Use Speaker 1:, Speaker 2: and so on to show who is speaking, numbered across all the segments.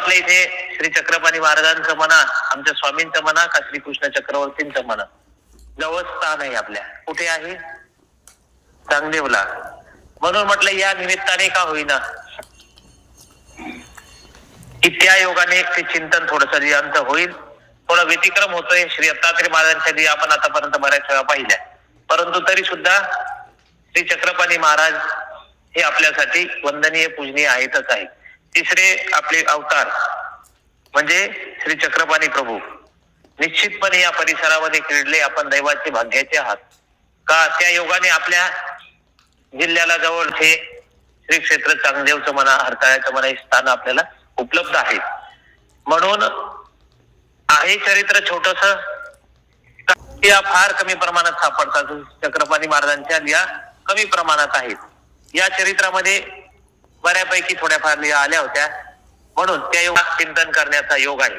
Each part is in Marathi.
Speaker 1: आपल्या इथे श्री चक्रपाणी महाराजांचं म्हणा, आमच्या स्वामींचं म्हणा, का श्रीकृष्ण चक्रवर्तींचं म्हणा, जवळ स्थान आहे आपल्या. कुठे आहे? चांगदेवला. म्हणून म्हटलं या निमित्ताने का होईना की त्या योगाने ते चिंतन थोडस आमचं होईल. थोडा व्यतिक्रम होतोय श्री दत्तात्रय महाराजांच्या जी आपण आतापर्यंत बऱ्याच वेळा पाहिल्या, परंतु तरी सुद्धा श्री चक्रपाणी महाराज हे आपल्यासाठी वंदनीय पूजनीय आहेतच आहे. तिसरे आपले अवतार म्हणजे श्री चक्रपाणी प्रभू निश्चितपणे या परिसरामध्ये क्रीडले आपण दैवाचे भाग्याचे आहात का त्या योगाने आपल्या जिल्ह्याला जवळचे श्री क्षेत्र चांगदेवचं म्हणा, हरताळ्याचं म्हणा, हे स्थान आपल्याला उपलब्ध आहे. म्हणून आहे चरित्र छोटस, या फार कमी प्रमाणात सापडतात. चक्रपाणी महाराजांच्या लिहा कमी प्रमाणात आहेत. या चरित्रामध्ये बऱ्यापैकी थोड्याफार लिहा आल्या होत्या, म्हणून त्या योगात चिंतन करण्याचा योग आहे.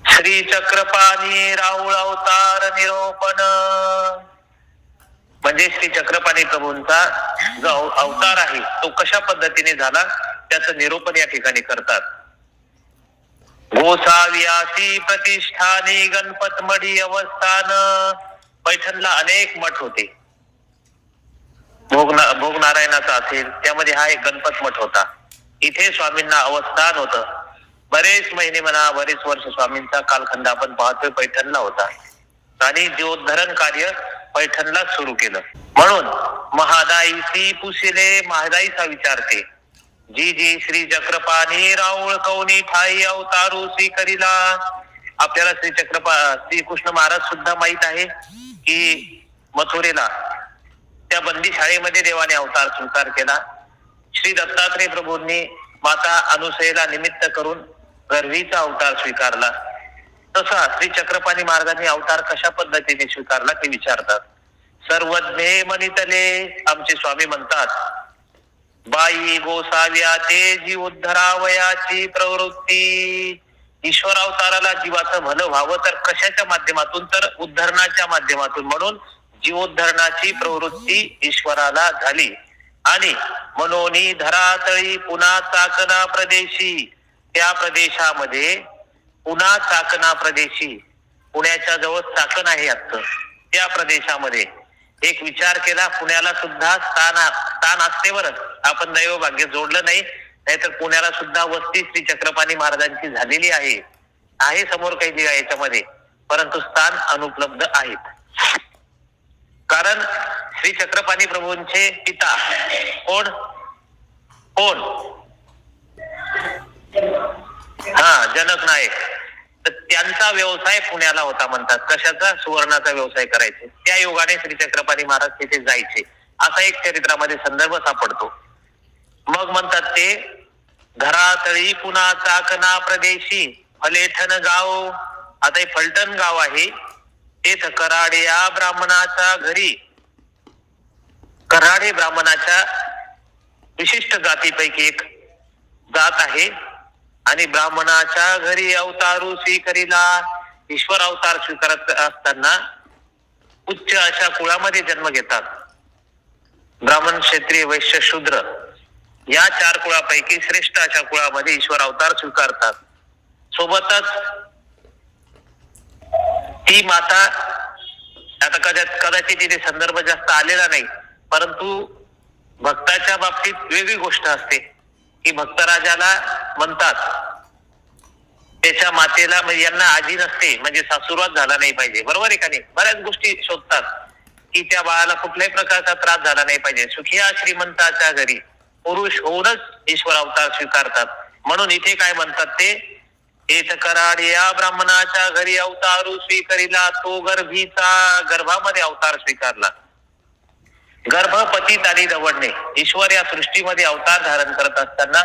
Speaker 1: श्री चक्रपाणी राहुळ अवतार निरोपण म्हणजे श्री चक्रपाणी प्रभूंचा जो अवतार आहे तो कशा पद्धतीने झाला त्याचं निरूपण या ठिकाणी करतात. गोसाव्यासी प्रतिष्ठानी गणपत मढी अवस्थान. पैठणला अनेक मठ होते. भोग नारायणाचा असेल त्यामध्ये हा एक गणपत मठ होता. इथे स्वामींना अवस्थान होतं. बरेच महिने म्हणा, बरेच वर्ष स्वामींचा कालखंड आपण पाहतोय पैठणला होता आणि जीवोद्धरण कार्य पैठणला सुरू केलं. म्हणून महादाईसी पुसिले महादाईचा विचारते जी जी श्री चक्रपाणी राऊळ कौनी ठाई अवतारू स्वीकरिला. आपल्याला श्री कृष्ण महाराज सुद्धा माहित आहे की मथुरेला त्या बंदी शाळेमध्ये देवाने अवतार स्वीकार केला. श्री दत्तात्रय प्रभूंनी माता अनुसयेला निमित्त करून गर्भीचा अवतार स्वीकारला. तसा श्री चक्रपाणी महाराजांनी अवतार कशा पद्धतीने स्वीकारला ते विचारतात. सर्वज्ञे मनितले आमचे स्वामी म्हणतात, बाई गोसाव्या ते जीव उद्धरावयाची प्रवृत्ती. ईश्वर अवताराला जीवाचं भलं व्हावं तर कशाच्या माध्यमातून? तर उद्धरणाच्या माध्यमातून. म्हणून जीवोद्धरणाची प्रवृत्ती ईश्वराला झाली. आणि मनोनी धरातळी पुन्हा चाकणा प्रदेशी, त्या प्रदेशामध्ये पुन्हा चाकणा प्रदेशी, पुण्याच्या जवळ चाकण आहे आजचं, त्या प्रदेशामध्ये एक विचार केला. पुण्याला सुद्धा स्थान असते बरं, आपण दैव भाग्य जोडलं नाही, नाहीतर पुण्याला सुद्धा वस्ती श्री चक्रपाणी महाराजांची झालेली आहे समोर काही दिगा याच्यामध्ये, परंतु स्थान अनुपलब्ध आहेत. कारण श्री चक्रपाणी प्रभूंचे पिता कोण? जनक नायक. तर त्यांचा व्यवसाय पुण्याला होता म्हणतात. कशाचा? सुवर्णाचा व्यवसाय करायचे. त्या योगाने श्री चक्रपाणी महाराज तिथे जायचे असा एक चरित्रामध्ये संदर्भ सापडतो. मग म्हणतात ते धरातळी पुन्हा चाकणा प्रदेशी फलेठण गाव. आता हे फलटण गाव आहे. तेथ कराडे या ब्राह्मणाच्या घरी, कराडे ब्राह्मणाच्या विशिष्ट जातीपैकी एक जात आहे. आणि ब्राह्मणाच्या घरी अवतारू स्वीकरिला. ईश्वर अवतार स्वीकारत असताना उच्च अशा कुळामध्ये जन्म घेतात. ब्राह्मण, क्षत्रिय, वैश्य, शूद्र या 4 कुळापैकी श्रेष्ठ अशा कुळामध्ये ईश्वर अवतार स्वीकारतात. सोबतच ती माता, आता कदाचित तिथे संदर्भ जास्त आलेला नाही, परंतु भक्ताच्या बाबतीत वेगळी गोष्ट असते की भक्तराजाला म्हणतात त्याच्या मातेला, म्हणजे यांना आजी नसते म्हणजे सासुरवास झाला नाही पाहिजे, बरोबर आहे का नाही? बऱ्याच गोष्टी शोधतात की त्या बाळाला कुठल्याही प्रकारचा त्रास झाला नाही पाहिजे. सुखिया श्रीमंताच्या घरी पुरुष होऊनच ईश्वर अवतार स्वीकारतात. म्हणून इथे काय म्हणतात ते, एत कराड या ब्राह्मणाच्या घरी अवतारू स्वीकरिला. तो गर्भामध्ये अवतार स्वीकारला. गर्भपतीत आणि दवडणे. ईश्वर या सृष्टीमध्ये अवतार धारण करत असताना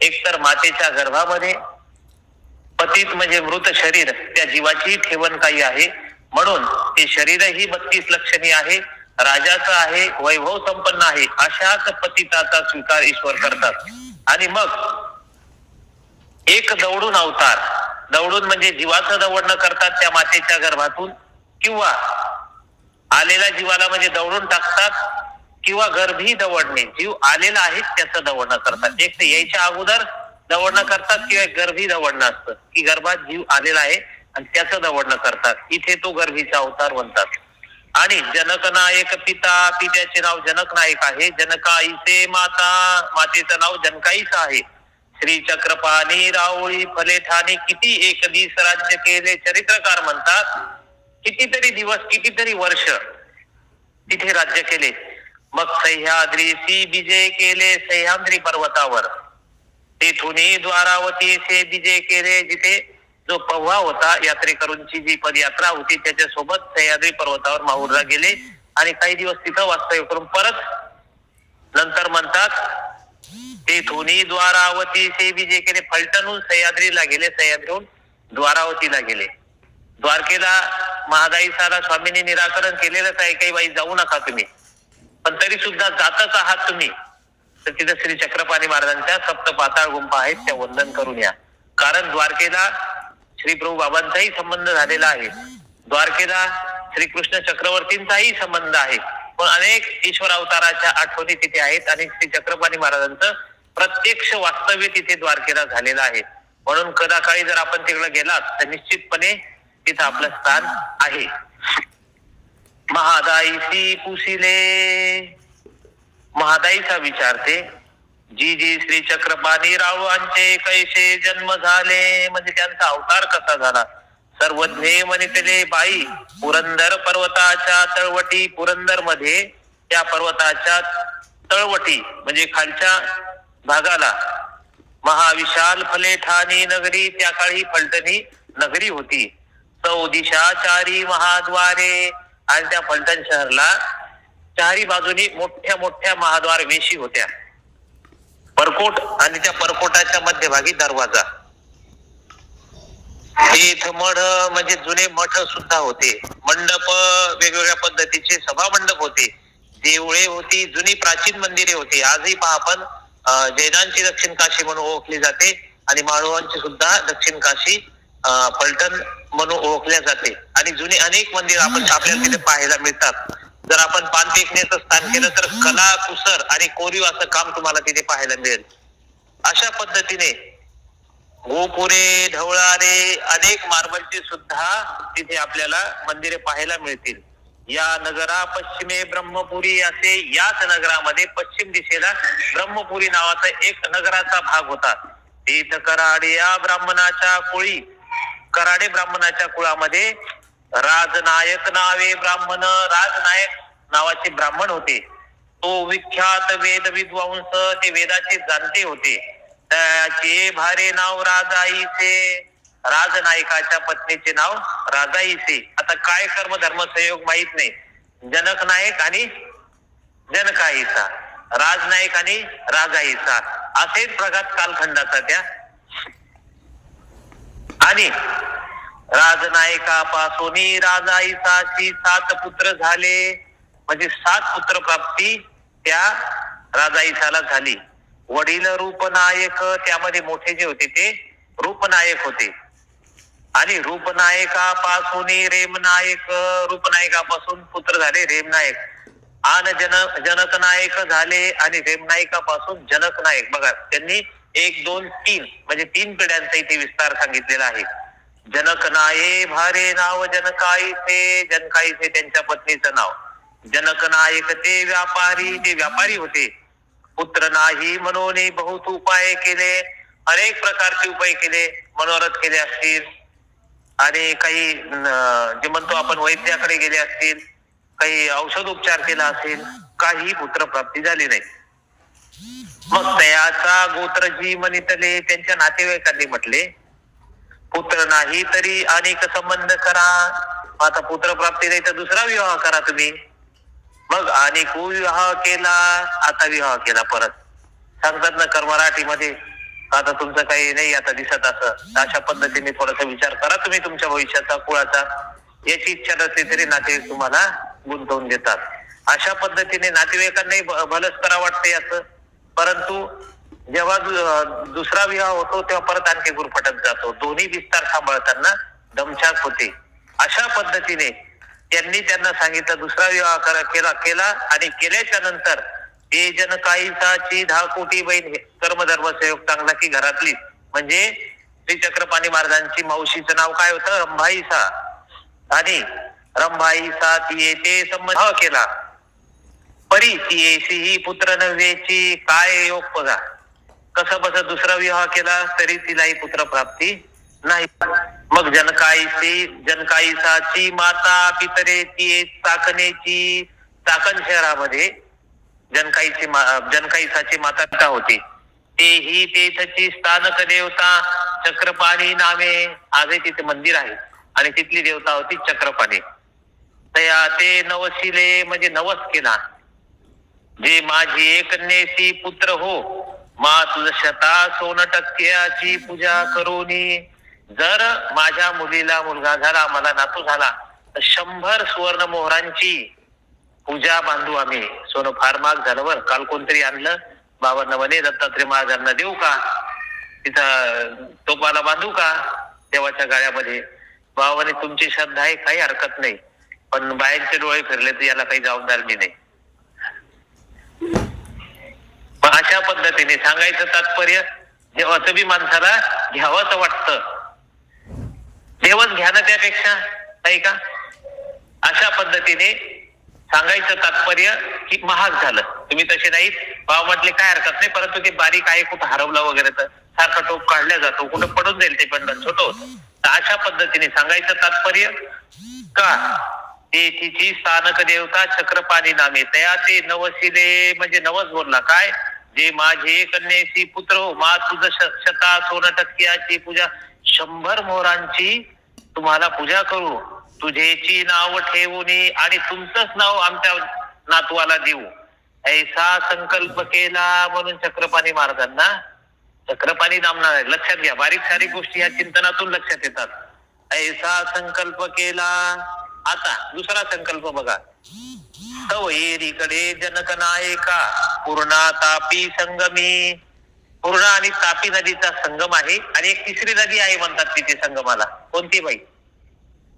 Speaker 1: एकतर मातेच्या गर्भामध्ये, पतीत म्हणजे मृत शरीर, त्या जीवाची ठेवण काही आहे, म्हणून ते शरीरही 32 लक्षणी आहे, राजाचं आहे, वैभव संपन्न आहे, अशाच पतिताचा स्वीकार ईश्वर करतात. आणि मग एक दौडून अवतार, दौडून म्हणजे जीवाचं दवडणं करतात त्या मातेच्या गर्भातून, किंवा आलेल्या जीवाला म्हणजे दौडून टाकतात, किंवा गर्भी दवडणे, जीव आलेला आहे त्याचं दवडणं करतात. एक तर यायच्या अगोदर दवडणं करतात किंवा गर्भी दवडणं असतं की गर्भात जीव आलेला आहे आणि त्याचं दवडणं करतात. इथे तो गर्भीचा अवतार म्हणतात. आणि जनक नायक पिता, पित्याचे नाव जनक नायक आहे. जनकाईचे माता, मातेचं नाव जनकाईच आहे. श्री चक्रपाणी रावळी फले ठाणे, किती एक दिस राज्य केले चरित्रकार म्हणतात. कितीतरी दिवस कितीतरी वर्ष तिथे राज्य केले. मग सह्याद्रीसी विजय केले सह्याद्री पर्वतावर. तेथून द्वारावती येथे विजय केले, जिथे जो पव्हा होता यात्रेकरूंची जी पदयात्रा होती त्याच्यासोबत सह्याद्री पर्वतावर माहूरला गेले आणि काही दिवस तिथं वास्तव्य करून परत नंतर म्हणतात तेथून द्वारावती से विजय केले. फलटणहून सह्याद्रीला गेले, सह्याद्रीहून द्वारावतीला गेले. द्वारकेला महादाईसाला स्वामींनी निराकरण केलेलंच आहे, काही बाई जाऊ नका तुम्ही, पण तरी सुद्धा जातच आहात तुम्ही तर तिथं श्री चक्रपाणी महाराजांच्या सप्त पाताळ गुंफा आहेत, त्या वंदन करून या. कारण द्वारकेला श्री प्रभू बाबांचाही संबंध झालेला आहे, द्वारकेला श्रीकृष्ण चक्रवर्तींचाही संबंध आहे, पण अनेक ईश्वर अवताराच्या आठवणी तिथे आहेत आणि श्री चक्रपाणी महाराजांचं प्रत्यक्ष वास्तव्य तिथे द्वारकेला झालेलं आहे. म्हणून कदाकाळी जर आपण तिकडे गेलात तर निश्चितपणे तिथं आपलं स्थान आहे. महादाईसी पुसिले, महादाईचा विचारते जी जी श्री चक्रपाणी रावांचे कैसे जन्म झाले, म्हणजे त्यांचा अवतार कसा झाला. सर्वज्ञे म्हणितले बाई पुरंदर पर्वताच्या तळवटी, पुरंदर मध्ये त्या पर्वताच्या तळवटी म्हणजे खालच्या भागाला महाविशाल फलेठानी नगरी, त्या काळी फलटणी नगरी होती. चौदिशा चारी महाद्वारे, आणि त्या फलटण शहरला चारी बाजूनी मोठ्या मोठ्या महाद्वार वेशी होत्या, परकोट, आणि त्या परकोटाच्या मध्यभागी दरवाजा. तीर्थ मठ म्हणजे जुने मठ सुद्धा होते. मंडप वेगवेगळ्या पद्धतीचे सभा मंडप होते. देवळे होती, जुनी प्राचीन मंदिरे होती. आजही पहा आपण जैनांची दक्षिण काशी म्हणून ओळखली जाते आणि माळवांची सुद्धा दक्षिण काशी फलटण म्हणून ओळखल्या जाते. आणि जुनी अनेक मंदिर आपण आपल्याला तिथे पाहायला मिळतात. जर आपण पान टेकण्याचं स्थान केलं तर कला कुसर आणि कोरीव असं काम तुम्हाला तिथे पाहायला मिळेल. अशा पद्धतीने गोपुरे ढवळारे अनेक मार्बलचे सुद्धा तिथे आपल्याला मंदिरे पाहायला मिळतील. या नगरा पश्चिमे ब्रह्मपुरी असे, याच नगरामध्ये पश्चिम दिशेला ब्रह्मपुरी नावाचा एक नगराचा भाग होता. तीर्थ कराडे या ब्राह्मणाच्या कुळी, कराडे ब्राह्मणाच्या कुळामध्ये राजनायक नावे ब्राह्मण, राजनायक नावाचे ब्राह्मण होते. तो विख्यात वेद विद्वांस, ते वेदाचे जाणते होते. त्याचे भारे नाव राजाईचे, राजनायकाच्या पत्नीचे नाव राजाईचे. आता काय कर्म धर्म संयोग माहित नाही. जनक नायक आणि जनकाईचा, राजनायक आणि राजाईचा असेच प्रघात कालखंडाचा त्या. आणि राजनायकापासून राजाईसाची 7 पुत्र झाले, म्हणजे 7 पुत्र प्राप्ती त्या राजाईसाला झाली. वडील रूपनायक, त्यामध्ये मोठे जे होते ते रूपनायक होते. आणि रूपनायकापासून रेमनायक, रूपनायकापासून पुत्र झाले रेमनायक. आणि जनक नायक झाले आणि रेमनायकापासून जनक नायक. बघा त्यांनी 1 2 3 म्हणजे 3 पिढ्यांचा इथे विस्तार सांगितलेला आहे. जनक नाये भारे नाव जनकाईचे, जनकाईचे त्यांच्या पत्नीचं नाव. जनक नायक ते व्यापारी, ते व्यापारी होते. पुत्र नाही म्हणून बहुत उपाय केले, अनेक प्रकारचे उपाय केले, मनोरथ केले असतील आणि काही जे म्हणतो आपण वैद्याकडे गेले असतील, काही औषध उपचार केला असेल, काही पुत्र प्राप्ती झाली नाही. मग तयाचा गोत्रजी म्हणितले, त्यांच्या नातेवाईकांनी म्हटले पुत्र नाही तरी अनेक संबंध करा. आता पुत्र प्राप्ती नाही तर दुसरा विवाह करा तुम्ही. मग अनेक विवाह केला, आता विवाह केला परत. सांगतात ना कर मराठीमध्ये, आता तुमचं काही नाही आता दिसत असं, अशा पद्धतीने थोडासा विचार करा तुम्ही तुमच्या भविष्याचा, कुळाचा. याची इच्छा नसली तरी नातेवाईक तुम्हाला गुंतवून देतात. अशा पद्धतीने नातेवाईकांनाही भलंच करा वाटतं याचं. परंतु जेव्हा दुसरा विवाह होतो तेव्हा परत आणखी गुरफटत जातो. दोन्ही विस्तार सांभाळताना दमछाक होते. अशा पद्धतीने त्यांनी त्यांना सांगितलं दुसरा विवाह केला आणि केल्याच्या नंतर ते जनकाईसाची 10 कोटी बहीण कर्मधर्म सहयोग चांगला की घरातली म्हणजे श्री चक्रपाणी महाराजांची मावशीचं नाव काय होतं रंभाईसा आणि रंभाईसा तिये ते संबंध केला परी तियेशी ही पुत्र नव्हेची काय योग बघा कसं बस दुसरा विवाह केला तरी तिलाही पुत्र प्राप्ती नाही. मग जनकाईसाची माता पितरे ती चाकणेची चाकण शहरामध्ये जनकाईसाची माता पिता होती तेही तेथची स्थानक देवता चक्रपाणी नामे आजही तिथे मंदिर आहे आणि तिथली देवता होती चक्रपाणी. तया ते नवशिले म्हणजे नवस केला जे माझी एक कन्येची पुत्र हो मा तुझ 100 सोन टक्क्याची पूजा करोनी. जर माझ्या मुलीला मुलगा झाला मला नातू झाला तर 100 सुवर्ण मोहरांची पूजा बांधू आम्ही. सोनं फार महाग झालं बर काल कोणतरी आणलं बाबांना म्हणे दत्तात्रय महाराजांना देऊ का तिथं टोपाला बांधू का देवाच्या गाळ्यामध्ये. बाबाने तुमची श्रद्धा आहे काही हरकत नाही पण बाहेरचे डोळे फिरले तर याला काही जबाबदार मी नाही. अशा पद्धतीने सांगायचं तात्पर्य जेव्हा बी माणसाला घ्यावंच वाटतं देवच घ्या ना त्यापेक्षा नाही का. अशा पद्धतीने सांगायचं तात्पर्य की महाग झालं तुम्ही तसे नाहीत भाव म्हटले काय हरकत नाही परंतु ते बारीक आहे कुठं हरवलं वगैरे तर सारखा टोप काढला जातो कुठं पडून जाईल ते पण छोटं होतं. तर अशा पद्धतीने सांगायचं तात्पर्य का ते तिची स्थानक देवता चक्रपाणी नामे तया ते नवशिले म्हणजे नवस बोलला काय जे माझे कन्येची पुत्र हो मा तुझ 100 सोन टक्क्याची पूजा 100 मोहरांची तुम्हाला पूजा करू तुझेची नाव ठेवून आणि तुमचंच नाव आमच्या नातवाला देऊ ऐसा संकल्प केला. म्हणून चक्रपाणी महाराजांना चक्रपाणी नामना लक्षात घ्या बारीक सारीक गोष्टी या चिंतनातून लक्षात येतात. ऐसा संकल्प केला. आता दुसरा संकल्प बघा तवयेरीकडे जनक नायका पूर्णा तापी संगमी. पूर्णा आणि तापी नदीचा संगम आहे आणि एक तिसरी नदी आहे म्हणतात तिथे संगमाला कोणती बाई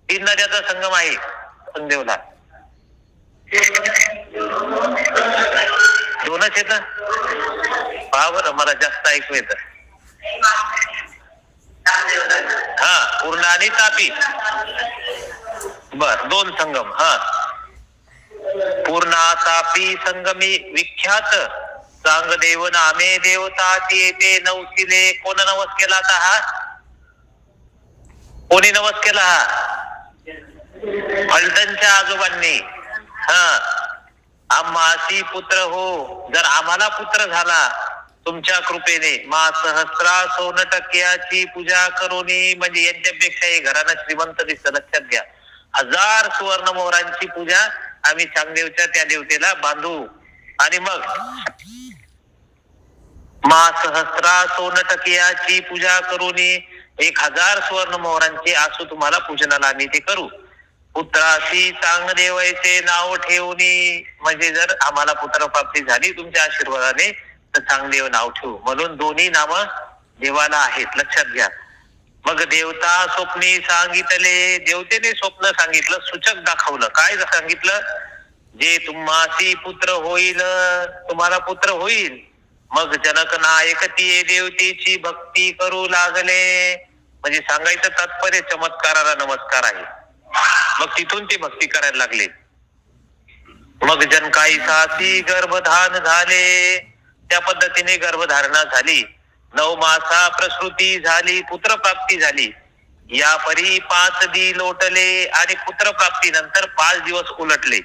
Speaker 1: 3 नद्याचा संगम आहे संदेवला 2च येत पहा बरं मला जास्त ऐकू येत. हा पूर्णा आणि तापी बर 2 संगम. हा पूर्णा तापी संगमी विख्यात चांगदेव नामे देवता ते नवशिले. कोण नवस केला आता हा कोणी नवस केला हा फलटणच्या आजोबांनी. हा आम्हासी पुत्र हो जर आम्हाला पुत्र झाला तुमच्या कृपेने मा 100 सोन टक्क्याची पूजा करोनी. म्हणजे यांच्यापेक्षा हे घरानं श्रीमंत दिसत लक्षात घ्या. 1000 सुवर्ण मोहरांची पूजा आम्ही चांगदेवच्या त्या देवतेला बांधू आणि मग मा 100 सोन टक्क्याची पूजा करोनी 1000 सुवर्ण मोहरांची आसू तुम्हाला पूजनाला आम्ही ते करू. पुत्राशी चांगदेवाचे नाव ठेवणी म्हणजे जर आम्हाला पुत्रप्राप्ती झाली तुमच्या आशीर्वादाने तर चांगदेव नाव ठेवू. म्हणून दोन्ही नाम देवाला आहेत लक्षात घ्या. मग देवता स्वप्नी सांगितले देवतेने स्वप्न सांगितलं सूचक दाखवलं काय सांगितलं जे तुम्हासी पुत्र होईल तुम्हाला पुत्र होईल. मग जनक नायक ती देवतेची भक्ती करू लागले. म्हणजे सांगायचं तात्पर्य चमत्काराला नमस्कार आहे. मग तिथून ते भक्ती करायला लागले. मग जनकाईसाची गर्भधान झाले. त्या पद्धतीने गर्भधारणा झाली. 9 मासा प्रसूती झाली पुत्रप्राप्ती झाली. या परी 5 दी लोटले आणि पुत्रप्राप्ती नंतर 5 दिवस उलटले.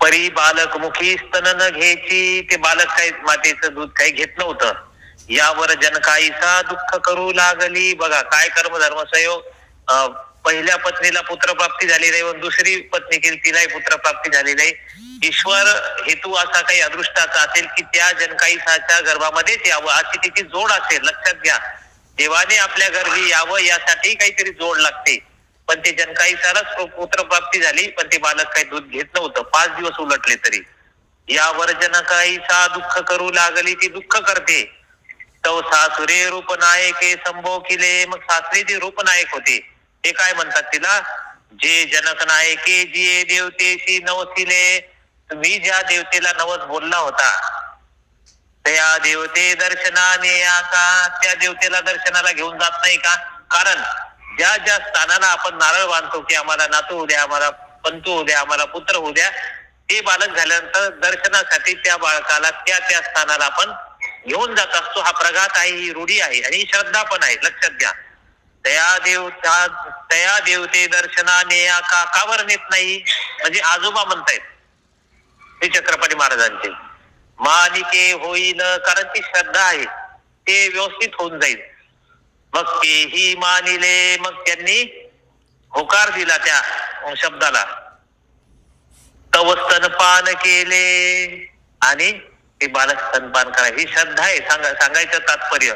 Speaker 1: परी बालक मुखी स्तन न घ्यायची ते बालक काही मातेचं दूध काही घेत नव्हतं. यावर जनकाईसा दुःख करू लागली. बघा काय कर्मधर्म संयोग पहिल्या पत्नीला पुत्रप्राप्ती झाली नाही व दुसरी पत्नी केली तिलाही पुत्रप्राप्ती झाली नाही. ईश्वर हेतू असा काही अदृष्टाचा असेल की त्या जनकाईसाच्या गर्भामध्येच यावं अशी तिची जोड असेल लक्षात घ्या. देवाने आपल्या गर्भी यावं यासाठी काहीतरी जोड लागते. पण ते जनकाईसालाच पुत्रप्राप्ती झाली पण ते बालक काही दूध घेत नव्हतं. 5 दिवस उलटले तरी. यावर जनकाईसा दुःख करू लागली. ती दुःख करते. तो सासुरे रूपनायके संभोग केले. मग सासरे जे रूपनायक होते ते काय म्हणतात तिला जे जनक नायके जिये देवतेशी नवसिले, तुम्ही ज्या देवतेला नवस बोलला होता त्या देवते दर्शनाने या का, त्या देवतेला दर्शनाला घेऊन जात नाही का? कारण ज्या ज्या स्थानाला आपण नारळ बांधतो की आम्हाला नातू होऊ द्या, आम्हाला पंतू होऊ द्या, आम्हाला पुत्र होऊ द्या, ते बालक झाल्यानंतर दर्शनासाठी त्या बाळकाला त्या त्या स्थानाला आपण घेऊन जात असतो. हा प्रघात आहे, ही रूढी आहे आणि ही श्रद्धा पण आहे, लक्षात घ्या. तया देवते दर्शनाने या का, का बरं नेत नाही? म्हणजे आजोबा म्हणतायत श्री छत्रपती महाराजांचे, मानिके होईल, कारण ती श्रद्धा आहे, ते व्यवस्थित होऊन जाईल. मग तेही मानिले, मग त्यांनी होकार दिला त्या शब्दाला. तव स्तनपान केले, आणि ते बालक स्तनपान करा, ही श्रद्धा आहे. सांगायचं तात्पर्य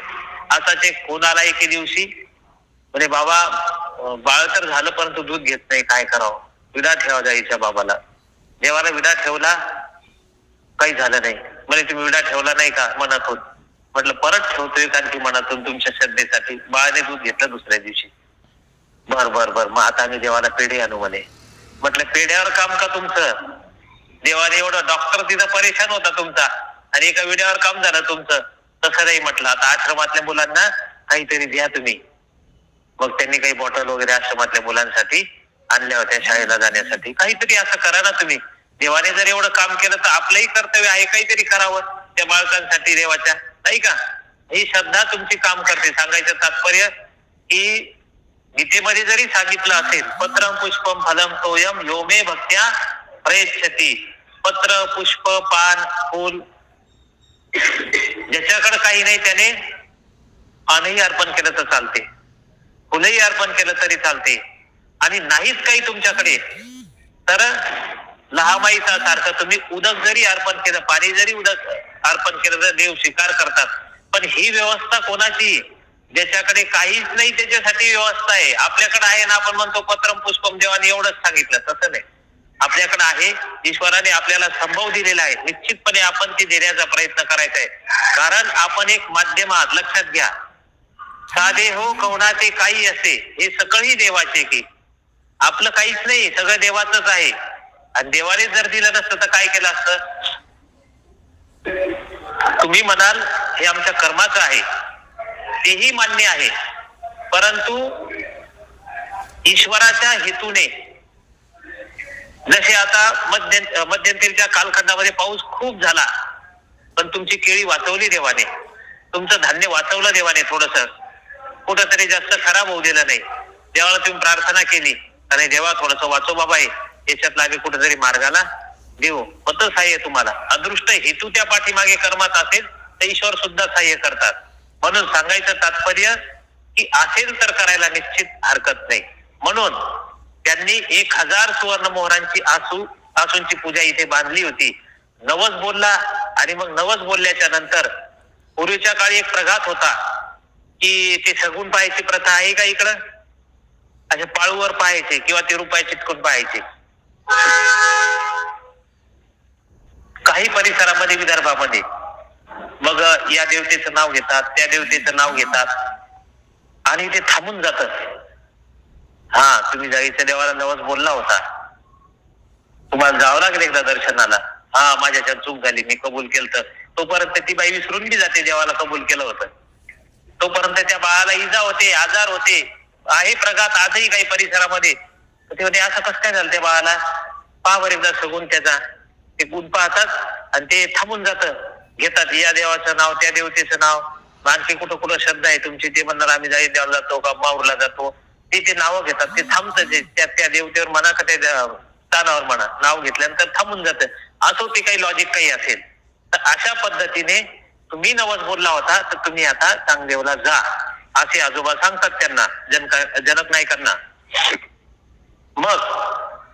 Speaker 1: असाच एक फोन आला एके दिवशी, म्हणजे बाबा बाळ तर झालं परंतु दूध घेत नाही, काय करावं? विडा ठेवा जायच्या बाबाला. देवाला विडा ठेवला, काही झालं नाही. म्हणजे तुम्ही विडा ठेवला नाही का मनातून? म्हटलं परत ठेवतोय कारण की मनातून तुमच्या श्रद्धेसाठी. बाळाने दूध घेतलं दुसऱ्या दिवशी. बर मग आता आम्ही देवाला पेढे आणू म्हणे. म्हटलं पेढ्यावर काम का तुमचं? देवाने एवढा डॉक्टर तिथं परेशान होता तुमचा आणि एका विड्यावर काम झालं तुमचं. तसं नाही म्हटलं, आता आश्रमातल्या मुलांना काहीतरी द्या तुम्ही. मग त्यांनी काही बॉटल वगैरे आश्रमातल्या मुलांसाठी आणल्या होत्या शाळेला जाण्यासाठी. काहीतरी असं करा ना तुम्ही. देवाने जर एवढं काम केलं तर आपलंही कर्तव्य आहे काहीतरी करावं त्या बाळकांसाठी देवाच्या, नाही का? ही श्रद्धा तुमची काम करते. सांगायचं तात्पर्य की गीतेमध्ये जरी सांगितलं असेल, पत्रम पुष्पम फलम तोयम यो मे भक्त्या प्रयच्छति. पत्र, पुष्प, पान, फूल, ज्याच्याकडे काही नाही त्याने पानही अर्पण केलं तर चालते, फुलही अर्पण केलं तरी चालते. आणि नाहीच काही तुमच्याकडे तर लहामाईचा सारखं तुम्ही उदक जरी अर्पण केलं, पाणी जरी उदक अर्पण केलं तर देव स्वीकार करतात. पण ही व्यवस्था कोणाची? ज्याच्याकडे काहीच नाही त्याच्यासाठी व्यवस्था आहे. आपल्याकडे आहे ना, आपण म्हणतो पत्रम पुष्पम, देवाने एवढंच सांगितलं, तसं नाही. आपल्याकडे आहे, ईश्वराने आपल्याला संभव दिलेला आहे, निश्चितपणे आपण ते देण्याचा प्रयत्न करायचा आहे. कारण आपण एक माध्यम आहात, लक्षात घ्या. साधे हो कवनाचे काही असे, हे सगळी देवाचे की आपलं काहीच नाही, सगळं देवाचंच आहे. आणि देवाने जर दिलं नसतं तर काय केलं असतं? तुम्ही म्हणाल हे आमच्या कर्माचं आहे, तेही मान्य आहे, परंतु ईश्वराच्या हेतूने, जसे आता मध्यंतरीच्या कालखंडामध्ये पाऊस खूप झाला, पण तुमची केळी वाचवली देवाने, तुमचं धान्य वाचवलं देवाने, थोडस कुठंतरी जास्त खराब होऊ दिलं नाही. देवाला तुम्ही प्रार्थना केली आणि देवा थोडस वाचव बाबा, याच्यातला आम्ही कुठेतरी मार्गाला देऊ, होतं सहाय्य तुम्हाला. अदृष्ट हेतू त्या पाठीमागे कर्मात असेल तर ईश्वर सुद्धा सहाय्य करतात. म्हणून सांगायचं तात्पर्य की असेल तर करायला निश्चित हरकत नाही. म्हणून त्यांनी 1000 सुवर्ण मोहरांची आसूंची पूजा इथे बांधली होती. नवस बोलला, आणि मग नवस बोलल्याच्या नंतर पूर्वीच्या काळी एक प्रघात होता की ते सगुण पाहायची प्रथा आहे का इकडं? असे पाळूवर पाहायचे किंवा ते रुपये चिटकून पाहायचे. काही परिसरामध्ये विदर्भामध्ये मग या देवतेचं नाव घेतात, त्या देवतेचं नाव घेतात आणि ते थांबून जातात. हा, तुम्ही जायचं देवाला नवस बोलला होता, तुम्हाला जावं लागेल एकदा दर्शनाला. हा, माझ्याच्यात चूक झाली, मी कबूल केलं. तोपर्यंत ती बाई विसरून बी जाते देवाला कबूल केलं होतं. तोपर्यंत त्या बाळाला इजा होते, आजार होते. आहे प्रघात आजही काही परिसरामध्ये. ते होते असं कसं काय झालं त्या बाळाला? पहा बरं एकदा सगून त्याचा. ते गुण पाहतात आणि ते थांबून जातं, घेतात या देवाचं नाव, त्या देवतेचं नाव. आणखी कुठं श्रद्धा आहे तुमची, ते म्हणणार आम्ही देवाला जातो का माऊरला जातो, ते नावं घेतात. ते थांबतं, त्या देवतेवर म्हणा का त्या स्थानावर म्हणा, नाव घेतल्यानंतर थांबून जातं. असो ते काही लॉजिक काही असेल तर अशा पद्धतीने तुम्ही नवस बोलला होता तर तुम्ही आता चांगदेवला जा, असे आजोबा सांगतात त्यांना, जनक नायकांना. मग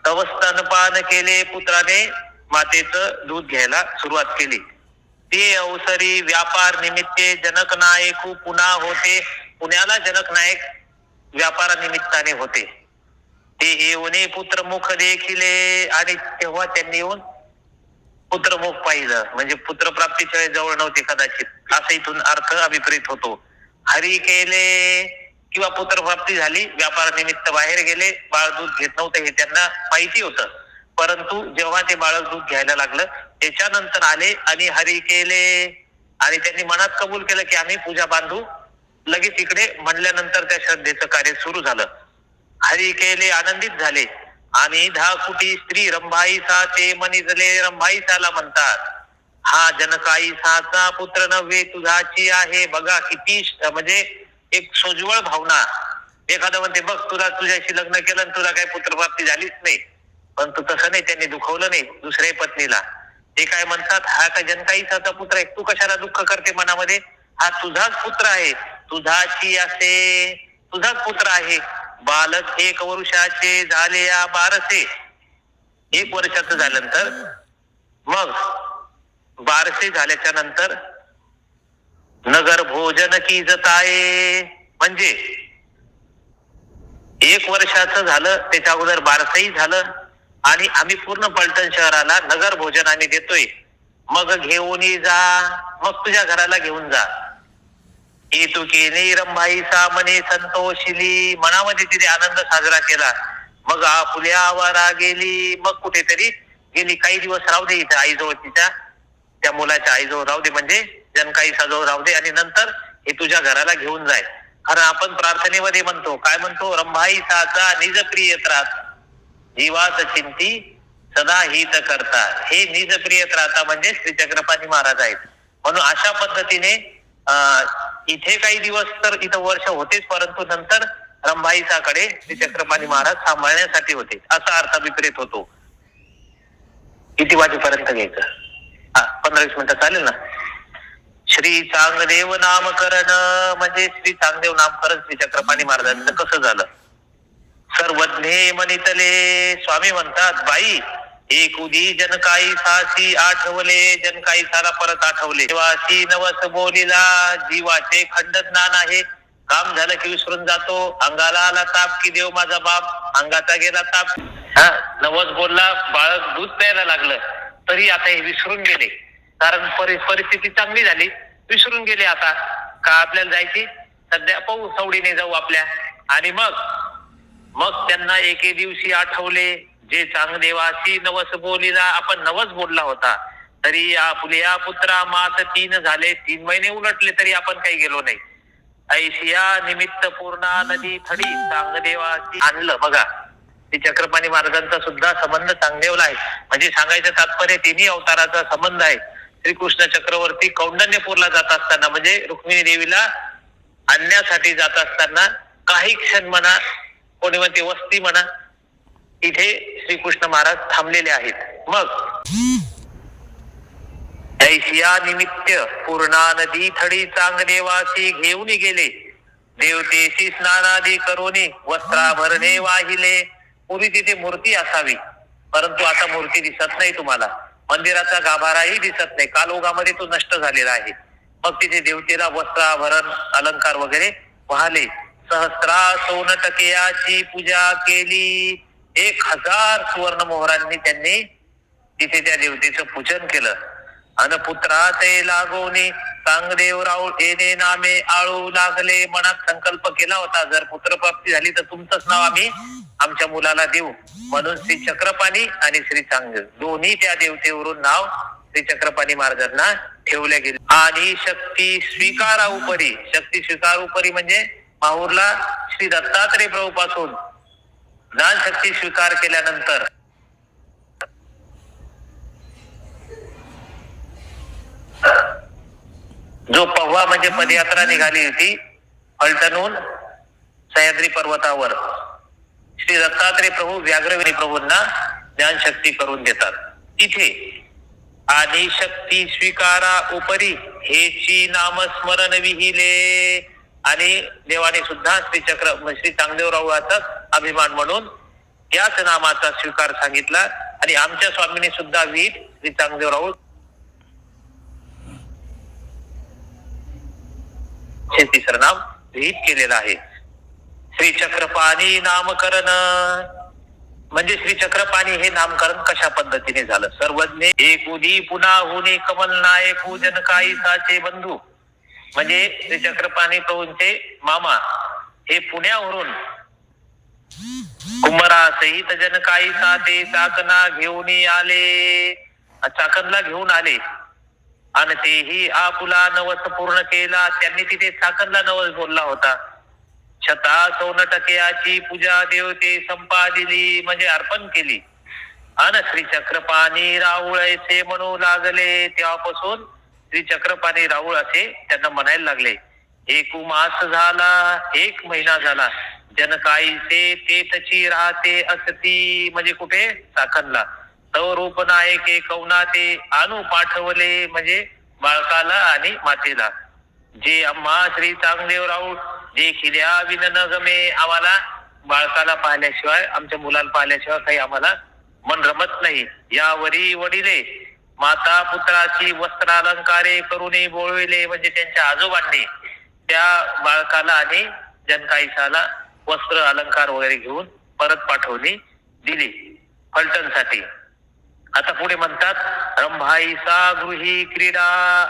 Speaker 1: तव स्तनपान केले, पुत्राने मातेचं दूध घ्यायला सुरुवात केली. ते अवसरी व्यापार निमित्ते जनक नायक पुन्हा होते. पुण्याला जनक नायक व्यापारानिमित्ताने होते. ते येऊन पुत्रमुख देखिले, आणि तेव्हा त्यांनी येऊन पुत्रमुख पाहिलं. म्हणजे पुत्रप्राप्तीच्या जवळ नव्हते कदाचित, असा इथून अर्थ अभिप्रेत होतो. हरी केले किंवा पुत्रप्राप्ती झाली, व्यापारानिमित्त बाहेर गेले, बाळ दूध घेत नव्हतं हे त्यांना माहिती होतं. परंतु जेव्हा ते बाळक दूध घ्यायला लागलं त्याच्यानंतर आले आणि हरी केले आणि त्यांनी मनात कबूल केलं की आम्ही पूजा बांधू. लगेच इकडे म्हणल्यानंतर त्या श्रद्धेचं कार्य सुरू झालं. हरी केले आनंदित झाले आणि 10 कोटी स्त्री रंभाईसाचे मनिजले रंभाईसाला म्हणतात. हा जनकाईसाचा पुत्र नव्हे तुझाची आहे. बघा किती म्हणजे एक सोज्वळ भावना. एखादं म्हणते बघ तुला तुझ्याशी लग्न केलं आणि तुला काही पुत्रप्राप्ती झालीच नाही, परंतु तसं नाही, त्यांनी दुखवलं नाही दुसऱ्या पत्नीला. ते काय म्हणतात, हा का जनकाईसाचा पुत्र आहे, तू कशाला दुःख करते मनामध्ये, हा तुझाच पुत्र आहे, तुझाची असे तुझाच पुत्र आहे. बालक 1 वर्षाचे झाले या बारसे. 1 वर्षाचं झाल्यानंतर मग बारसे झाल्याच्या नंतर नगर भोजन की जताये, म्हणजे 1 वर्षाचं झालं त्याच्या अगोदर बारसही झालं आणि आम्ही पूर्ण पलटण शहराला नगर भोजन आम्ही देतोय. मग घेऊन जा, मग तुझ्या घराला घेऊन जा. तू केली रंभाईसा मने संतोषिली, मनामध्ये तिने आनंद साजरा केला. मग आपुल्यावरा गेली, मग कुठेतरी गेली, काही दिवस राहू दे इथं आईजवळ, तिच्या त्या मुलाच्या आईजवळ राहू दे, म्हणजे जनकाईसाजवळ राहू दे आणि नंतर हे तुझ्या घराला घेऊन जाय. कारण आपण प्रार्थनेमध्ये म्हणतो, काय म्हणतो, रंभाईसाचा निज प्रिय त्रास जीवास चिंती सदा हित करता. हे निज प्रिय त्राता म्हणजे श्री चक्रपाणी महाराज आहेत. म्हणून अशा पद्धतीने इथे काही दिवस तर इथं वर्ष होतेच, परंतु नंतर रंभाईसाकडे श्री चक्रपाणी महाराज सांभाळण्यासाठी होते, असा अर्थ विपरीत होतो. किती वाजेपर्यंत घ्यायचं? 15-20 मिनिटं चालेल ना. श्री चांगदेव नामकरण म्हणजे श्री चांगदेव नामकरण श्री चक्रपाणी महाराजांचं कसं झालं. सर्वज्ञे मनितले, स्वामी म्हणतात बाई एक उदी जनकाईसाची आठवले, जनकाईसाला परत आठवले. देवाची नवस बोलिला, जीवाचे खंड ज्ञान आहे. काम झालं की विसरून जातो. अंगाला आला ताप की देव माझा बाप, अंगाचा गेला ताप. नवस बोलला, बाळक दूध प्यायला लागलं तरी आता हे विसरून गेले, कारण परिस्थिती चांगली झाली, विसरून गेले. आता का आपल्याला जायची, सध्या पाहू सवडीने जाऊ आपल्या. आणि मग त्यांना एके दिवशी आठवले, जे चांगदेवाची नवस बोलिला, आपण नवस बोलला होता तरी आपुल्या पुत्रा मास 3 झाले, 3 महिने उलटले तरी आपण काही गेलो नाही. ऐशिया निमित्त पूर्णा नदी थडी चांगदेवाची आणलं. बघा ती चक्रपाणी महाराजांचा सुद्धा संबंध चांगदेवला आहे. म्हणजे सांगायचं तात्पर्य तिन्ही अवताराचा संबंध आहे. श्रीकृष्ण चक्रवर्ती कौंडण्यपूरला जात असताना, म्हणजे रुक्मिणी देवीला आणण्यासाठी जात असताना काही क्षण म्हणा, कोणी म्हणते वस्ती म्हणा, इथे श्रीकृष्ण महाराज थांबलेले आहेत. मग ऐशिया निमित्त पूर्णा नदी थडी चांगदेवासी घेऊन गेले, देवतेशी स्नानादी करोनी वस्त्राभरणे वाहिले. पूर्वी तिथे मूर्ती असावी, परंतु आता मूर्ती दिसत नाही तुम्हाला. मंदिराचा गाभाराही दिसत नाही, कालयुगामध्ये तो नष्ट झालेला आहे. मग तिथे देवतेला वस्त्राभरण अलंकार वगैरे वाहले. सहस्रा सोनटकेयाची पूजा केली. 1000 सुवर्ण मोहरांनी त्यांनी तिथे त्या देवतेचं पूजन केलं. अन पुत्रा ते लागोनी चांगदेव राऊळ येणे नामे आळू लागले. मनात संकल्प केला होता, जर पुत्रप्राप्ती झाली तर तुमचंच नाव आम्ही आमच्या मुलाला देऊ. म्हणून श्री चक्रपाणी आणि श्री चांगदेव दोन्ही त्या देवतेवरून नाव श्री चक्रपाणी महाराजांना ठेवले गेले. आणि शक्ती स्वीकारा उपरी, शक्ती स्वीकार उपरी म्हणजे माहूरला श्री दत्तात्रय प्रभू पासून ज्ञान शक्ती स्वीकार केल्यानंतर जो पव्हा म्हणजे पदयात्रा निघाली होती फलटणहून सह्याद्री पर्वतावर, श्री दत्तात्रय प्रभू व्याघ्रविनी प्रभूंना ज्ञानशक्ती करून देतात तिथे. आणि शक्ती स्वीकारा उपरी हेची नामस्मरण विहिले. आणि देवाने सुद्धा श्री चांगदेवरावाचा अभिमान म्हणून त्याच नामाचा स्वीकार सांगितला. आणि आमच्या स्वामींनी सुद्धा विहित श्री चांगदेवराव हे तिसरं नाम विहित केलेलं आहे. श्री चक्रपाणी नामकरण म्हणजे श्री चक्रपाणी हे नामकरण कशा पद्धतीने झालं. सर्वज्ञ एक उदी पुन्हा हुनी कमल नायक जनकाईसाचे बंधू, म्हणजे श्री चक्रपाणी प्रभूंचे मामा हे पुण्यावरून कुंभरा सहित जन काही साते चाकणा घेऊन आले, चाकणला घेऊन आले आणि तेही आपुला नवस पूर्ण केला. त्यांनी तिथे चाकणला नवस बोलला होता. छता 100% पूजा देवते संपादिली म्हणजे अर्पण केली. आणि श्री चक्रपाणी राऊळ असे म्हणू लागले. तेव्हापासून श्री चक्रपाणी राऊळ असे त्यांना म्हणायला लागले. 1 मास झाला, 1 महिना झाला, जनकाईचे तेथची राहते असती म्हणजे कुठे चाकणला. तव रूप नायके कवना ते आणू पाठवले म्हणजे बाळकाला आणि मातेला. जे आम्हा श्री चांगदेव राऊळ जे खिल्या विन न गमे, आम्हाला बाळकाला पाहिल्याशिवाय आमच्या मुलाला पाहिल्याशिवाय काही आम्हाला मन रमत नाही. यावरी वडिले माता पुत्राची वस्त्रालंकारे करून बोळविले म्हणजे त्यांच्या आजोबांनी त्या बाळकाला आणि जनकाईसाला वस्त्र अलंकार वगैरे घेऊन परत पाठवणी दिली फलटणसाठी. आता पुढे म्हणतात रंभाईसा गृही क्रीडा.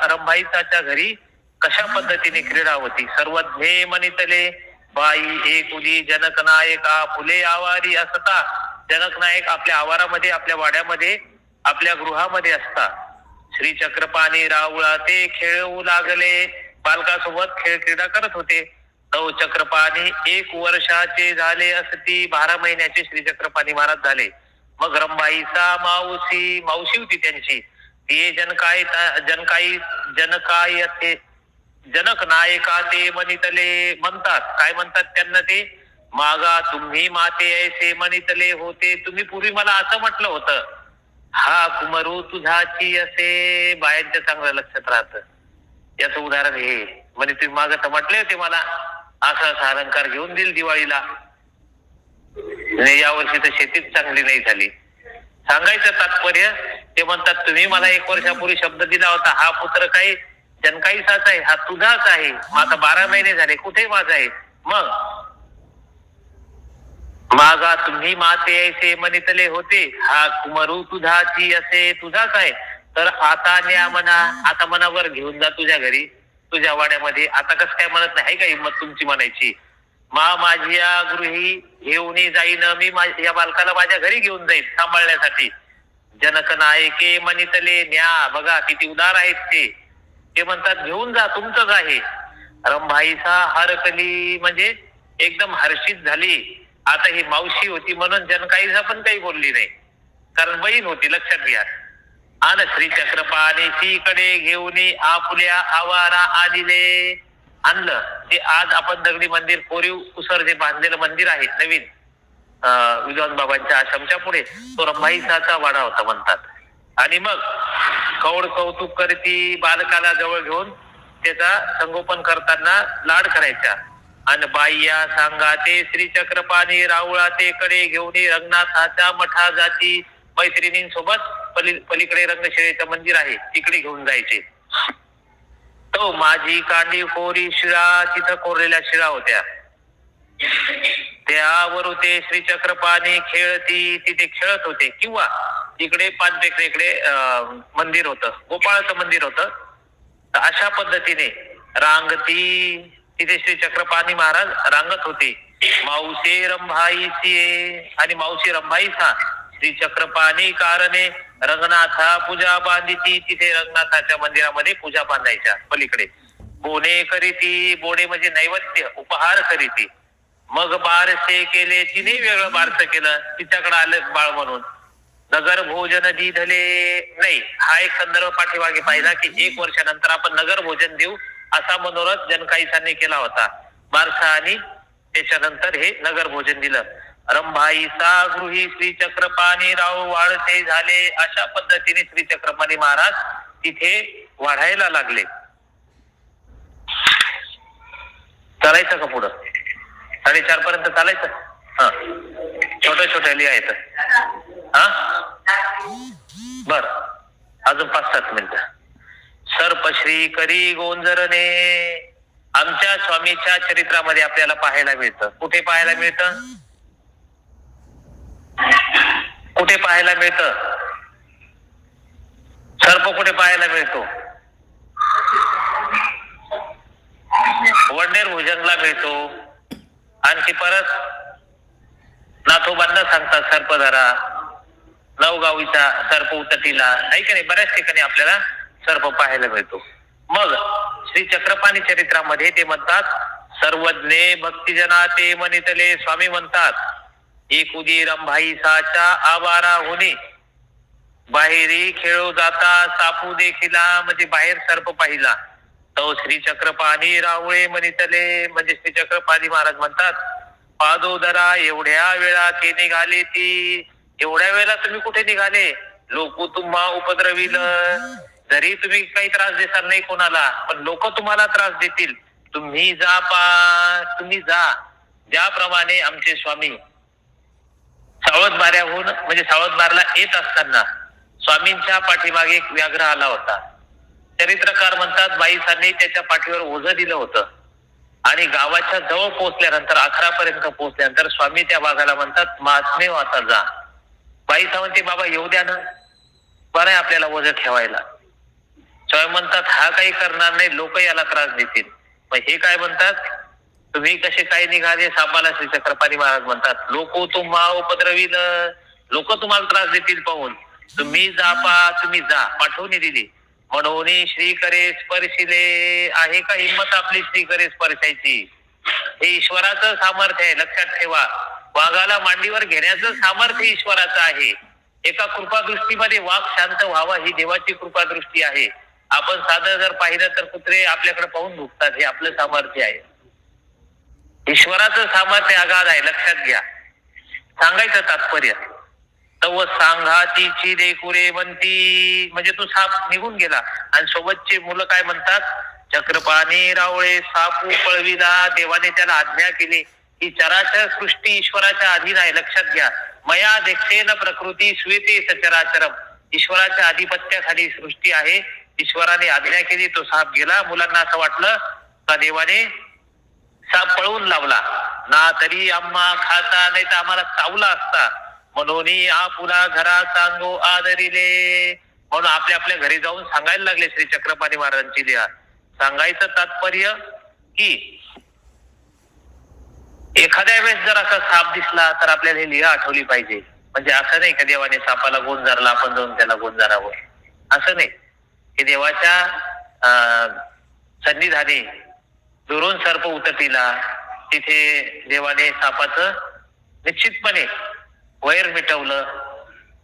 Speaker 1: रंभाईसाच्या घरी कशा पद्धतीने क्रीडा होती. सर्वज्ञे मनितले बाई एकुली जनक नायका फुले आवारी असता. जनक नायक आपल्या आवारामध्ये आपल्या वाड्यामध्ये आपल्या गृहामध्ये असता. श्री चक्रपाणी राऊळा ते खेळू लागले. बालकासोबत खेळ क्रीडा करत होते. तव चक्रपाणी 1 वर्षाचे झाले असती. 12 महिन्याचे श्री चक्रपाणी महाराज झाले. मग रंभाईचा मावशी होती त्यांची. ते जनक नायका ते मनितले म्हणतात. काय म्हणतात त्यांना ते मागा तुम्ही माते ऐसे मनितले होते. तुम्ही पूर्वी मला असं म्हटलं होतं. हा कुमरू तुझाची असे. बायांच्या चांगलं लक्षात राहतं. याचं उदाहरण हे म्हणजे तुम्ही माग तर म्हटले होते मला असा अलंकार घेऊन देईल दिवाळीला. यावर्षी तर शेतीच चांगली नाही झाली. सांगायचं तात्पर्य ते म्हणतात तुम्ही मला 1 वर्षापूर्वी शब्द दिला होता. हा पुत्र काही जनकाईसाच आहे, हा तुझाच आहे. मग आता 12 महिने झाले, कुठे माझा आहे. मग मागा तुम्ही माते ऐसे मनितले होते. हा कुमरू तुझाची असे तुझाच आहे. तर आता न्या म्हणा. आता मनावर घेऊन जा तुझ्या घरी तुझ्या वाड्यामध्ये. आता कसं काय म्हणत नाही का हिंमत तुमची म्हणायची. माझ्या गृही घेऊन जाईन मी. या बालकाला माझ्या घरी घेऊन जाईल सांभाळण्यासाठी. जनक नायके मनितले न्या. बघा किती उदार आहेत ते म्हणतात घेऊन जा तुमचंच आहे. रंभाईसा हरकली म्हणजे एकदम हर्षित झाली. आता ही मावशी होती म्हणून जनकाईसा पण काही बोलली नाही, कारण बहीण होती लक्षात घ्या. आणि श्री चक्रपाणी कडे घेऊन आपुल्या आवारा आदिले आणलं. ते आज आपण दगडी मंदिर कोरीव कुसर जे बांधलेलं मंदिर आहे नवीन विद्वान बाबांच्या आश्रमच्या पुढे, तो रंभाईसाचा वाडा होता म्हणतात. आणि मग कौड कौतुक करती. बालकाला जवळ घेऊन त्याचा संगोपन करताना लाड करायच्या. आणि बाईया सांगा ते श्री चक्रपाणी राऊळा ते कडे घेऊन रंगनाथाच्या मठा जाती. मैत्रिणींसोबत पलीकडे रंगशिळेचं मंदिर आहे तिकडे घेऊन जायचे. तो माझी कांडी कोरी शिळा. तिथं कोरलेल्या शिळा होत्या. त्यावर ते श्री चक्रपाणी खेळती. तिथे खेळत होते. किंवा इकडे पानपेकडे मंदिर होतं, गोपाळाचं मंदिर होतं. अशा पद्धतीने रांगती. तिथे श्री चक्रपाणी महाराज रांगत होते. मावसे रंभाईची आणि मावशी रंभाईचा श्री चक्रपाणी कारणे रंगनाथा पूजा बांधिती. तिथे रंगनाथाच्या मंदिरामध्ये पूजा बांधायच्या पलीकडे. बोने करीती. बोने म्हणजे नैवेद्य उपहार करीती. मग बारसे केले. तिने वेगळं बारसं केलं. तिच्याकडे आलं बाळ म्हणून. नगर भोजन दिधले नाही. हा एक संदर्भ पाठीमागे पाहिला की 1 वर्षानंतर आपण नगर भोजन देऊ असा मनोरथ जनकाईसांनी केला होता. बारसा आणि त्याच्यानंतर हे नगर भोजन दिलं. रंभाईसा गृही श्री चक्रपाणी राव वाढते झाले. अशा पद्धतीने श्री चक्रपाणी महाराज तिथे वाढायला लागले. चालायचं का पुढं? 4:30 पर्यंत चालायचं. हा छोट्या लिहायचं. हा बर अजून 5-7 मिनिटं. सर्पश्री करी गोंजरने. आमच्या स्वामीच्या चरित्रामध्ये आपल्याला पाहायला मिळतं. कुठे पाहायला मिळतं? कुठे पाहायला मिळतं? सर्प कुठे पाहायला मिळतो? वडनेर भुजंगला मिळतो. आणखी परत नाथोबांना सांगतात सर्प धरा, नवगावीचा सर्प उतटीला, आहे की नाही. बऱ्याच ठिकाणी आपल्याला सर्प पाहायला मिळतो. मग श्री चक्रपाणी चरित्रामध्ये ते म्हणतात, सर्वज्ञे भक्तिजना ते मनितले. स्वामी म्हणतात, एक उदी रंभाई साचा आवारा होणे, बाहेरी खेळू जाता सापू देखिला. म्हणजे बाहेर सर्प पाहिला तो श्री चक्रपाणी रावळे मनितले. म्हणजे श्री चक्रपाणी महाराज म्हणतात, पादोदरा एवढ्या वेळा ते निघाले ती. एवढ्या वेळेला तुम्ही कुठे निघाले? लोक तुम्हा उपद्रविल. जरी तुम्ही काही त्रास देणार नाही कोणाला, पण लोक तुम्हाला त्रास देतील. तुम्ही जा तुम्ही जा. ज्याप्रमाणे आमचे स्वामी सावळदबाऱ्याहून म्हणजे सावळदबारला येत असताना स्वामींच्या पाठीमागे एक व्याघ्र आला होता. चरित्रकार म्हणतात, बाईसांनी त्याच्या पाठीवर ओझं दिलं होतं आणि गावाच्या जवळ पोहोचल्यानंतर 11 पर्यंत पोहोचल्यानंतर स्वामी त्या वाघाला म्हणतात, महात्मे आता जा. बाईसा म्हणते, बाबा येऊ द्या ना, बरं आहे आपल्याला ओझं ठेवायला. स्वामी म्हणतात, हा काही करणार नाही, लोक याला त्रास देतील. मग हे काय म्हणतात, तुम्ही कसे काय निघाले सापाला? श्री चक्रपाणी महाराज म्हणतात, लोक तुम्हा उपद्रविल. लोक तुम्हाला त्रास देतील पाहून तुम्ही जा तुम्ही जा. पाठवून दिली. म्हणून श्री करे स्पर्शिले. आहे का हिंमत आपली श्री करे स्पर्शायची? हे ईश्वराचं सामर्थ्य आहे, लक्षात ठेवा. वाघाला मांडीवर घेण्याचं सामर्थ्य ईश्वराचं आहे. एका कृपादृष्टीमध्ये वाघ शांत व्हावा ही देवाची कृपादृष्टी आहे. आपण साधं जर पाहिलं तर कुत्रे आपल्याकडे पाहून भुकतात, हे आपलं सामर्थ्य आहे. ईश्वराचं सामर्थ्य अगाध आहे, लक्षात घ्या. सांगायचं तात्पर्य, तव सांघातीची लेकुरे म्हणती. म्हणजे तो साप निघून गेला आणि सोबतचे मुलं काय म्हणतात, चक्रपाणी रावळे सापू पळविला. देवाने त्याला आज्ञा केली. ही चराचर सृष्टी ईश्वराच्या अधीन आहे, लक्षात घ्या. मया देखेन प्रकृती स्वीते सचराचरम. ईश्वराच्या आधिपत्याखाली सृष्टी आहे. ईश्वराने आज्ञा केली, तो साप गेला. मुलांना असं वाटलं का देवाने साप पळवून लावला ना, तरी आम्हा खाता नाही तर आम्हाला चावला असता. म्हणून आपुला घरा सांगो आदरिले. म्हणून आपल्या घरी जाऊन सांगायला लागले श्री चक्रपाणी महाराजांची लिहा. सांगायचं तात्पर्य की एखाद्या वेळेस जर असा साप दिसला तर आपल्याला ही लिहा आठवली पाहिजे. म्हणजे असं नाही का देवाने सापाला गोंजारला आपण जाऊन त्याला गोंजारावं, असं नाही. हे देवाच्या सन्निधानी दुरून सर्प उतटीला, तिथे देवाने सापाचं निश्चितपणे वैर मिटवलं.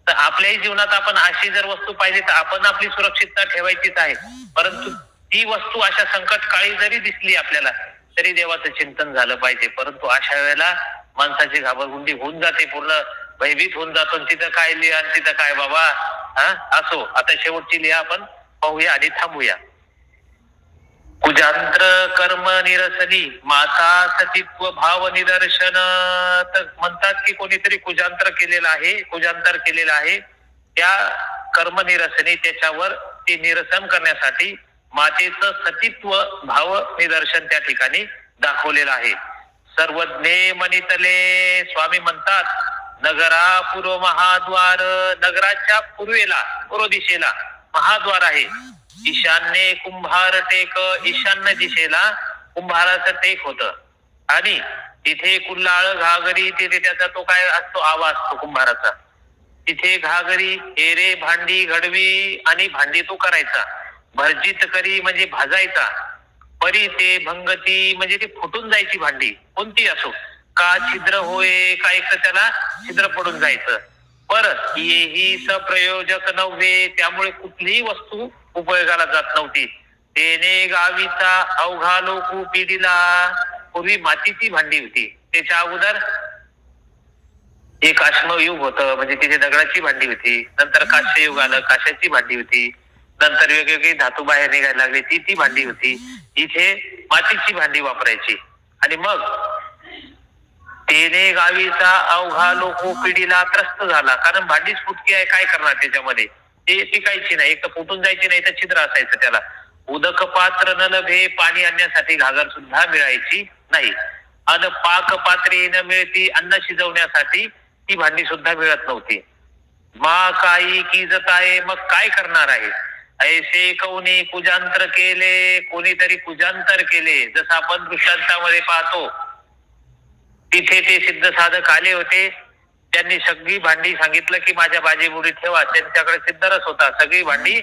Speaker 1: तर आपल्याही जीवनात आपण अशी जर वस्तू पाहिली तर आपण आपली सुरक्षितता ठेवायचीच आहे. परंतु ती वस्तू अशा संकट काळी जरी दिसली आपल्याला तरी देवाचं चिंतन झालं पाहिजे. परंतु अशा वेळेला माणसाची घाबरगुंडी होऊन जाते, पूर्ण भयभीत होऊन जातो. तिथं काय लिहा आणि तिथं काय बाबा. असो, आता शेवटची लिहा आपण पाहूया आणि थांबूया. कुजांत्र कर्म निरसनी माता सतीत्व भाव निदर्शन. तर म्हणतात की कोणीतरी कुजांतर केलेलं आहे. त्या कर्म निरसनी त्याच्यावर ते निरसन करण्यासाठी मातेचं सतीत्व भाव निदर्शन त्या ठिकाणी दाखवलेलं आहे. सर्वज्ञे मनितले. स्वामी म्हणतात, नगरा पूर्व महाद्वार. नगराच्या पूर्व दिशेला महाद्वार आहे. ईशान्य कुंभार टेक. ईशान्य दिशेला कुंभाराचं टेक होतं आणि तिथे कुल्लाळ घागरी. तिथे त्याचा तो काय असतो, आवा असतो कुंभाराचा. तिथे घागरी एरे भांडी घडवी आणि भांडी तो करायचा. भर्जित करी म्हणजे भाजायचा. परी ते भंगती म्हणजे ती फुटून जायची भांडी कोणती असो. का छिद्र होय, काय त्याला छिद्र पडून जायचं. परत येही सप्रयोजक नव्हे. त्यामुळे कुठलीही वस्तू उपयोगाला जात नव्हती. तेने गावीचा अवघा लोक पिढीला. पूर्वी मातीची भांडी होती. त्याच्या अगोदर एक अश्मयुग होतं, म्हणजे तिथे दगडाची भांडी होती. नंतर काश्ययुग आलं, काश्याची भांडी होती. नंतर वेगवेगळी धातू बाहेर निघायला लागली, ती भांडी होती. इथे मातीची भांडी वापरायची. आणि मग तेने गावीचा अवघा लोक पिढीला त्रस्त झाला. कारण भांडीच फुटकी आहे, काय करणार त्याच्यामध्ये, ते टिकायची नाही. एक तर फुटून जायची नाही तर छिद्र असायचं त्याला. उदक पात्र न लभे. पाणी आणण्यासाठी घागर सुद्धा मिळायची नाही. अन पाक पात्रे न मिळती. अन्न शिजवण्यासाठी ती भांडी सुद्धा मिळत नव्हती. मा काही की जताय. मग काय करणार आहे. ऐसे कोणी कुजांतर केले. कोणीतरी कुजांतर केले. जसं आपण दृष्टांतामध्ये पाहतो तिथे ते सिद्ध साधक आले होते. त्यांनी सगळी भांडी सांगितलं की माझ्या बाजीपुढे ठेवा. त्यांच्याकडे सिद्धरस होता. सगळी भांडी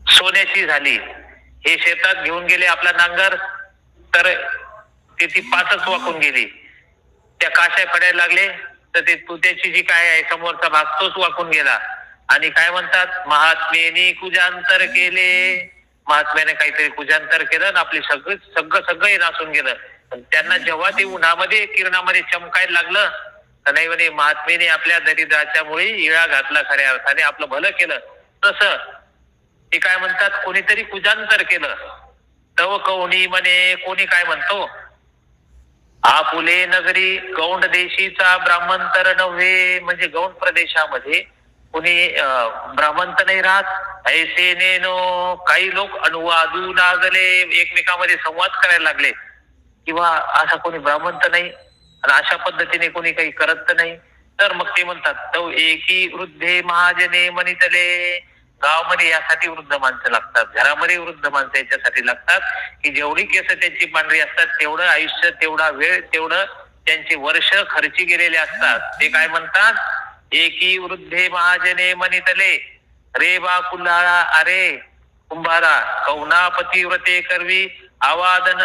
Speaker 1: सोन्याची झाली. हे शेतात घेऊन गेले आपला नांगर, तर ती पाचच वाकून गेली. त्या काश्या पडायला लागले तर ते तुत्याची जी काय आहे समोरचा भाग तोच वाकून गेला. आणि काय म्हणतात, महात्मेने कुजांतर केले. महात्म्याने काहीतरी कुजांतर केलं आणि आपली सगळं नासून गेलं. त्यांना जेव्हा ते उन्हामध्ये किरणामध्ये चमकायला लागलं तर नाही म्हणे, महात्मेने आपल्या दरिद्राच्या मुळे इळा घातला, खऱ्या अर्थाने आपलं भलं केलं. तसं ते काय म्हणतात, कोणीतरी कुजांतर केलं. तव कवणी म्हणे, कोणी काय म्हणतो, आपुले नगरी गौंड देशीचा ब्राह्मण तर नव्हे. म्हणजे गौंड प्रदेशामध्ये कोणी ब्राह्मण तर नाही राहत. ऐसे नेनो, काही लोक अनुवादू लागले, एकमेकांमध्ये संवाद करायला लागले किंवा असा कोणी ब्राह्मण तर नाही आणि अशा पद्धतीने कोणी काही करत तर नाही. तर मग ते म्हणतात, तो एकी वृद्धे महाजने मनितले. गावामध्ये यासाठी वृद्ध माणसं लागतात, घरामध्ये वृद्ध माणसं याच्यासाठी लागतात की जेवढी केस त्यांची पांढरी असतात तेवढं आयुष्य, तेवढा वेळ, तेवढं त्यांचे वर्ष खर्ची गेलेले असतात. ते काय म्हणतात, एकी वृद्धे महाजने मनितले. रे बा कुल्हाळा अरे कुंभारा, कौना पतिव्रते करवी आवादन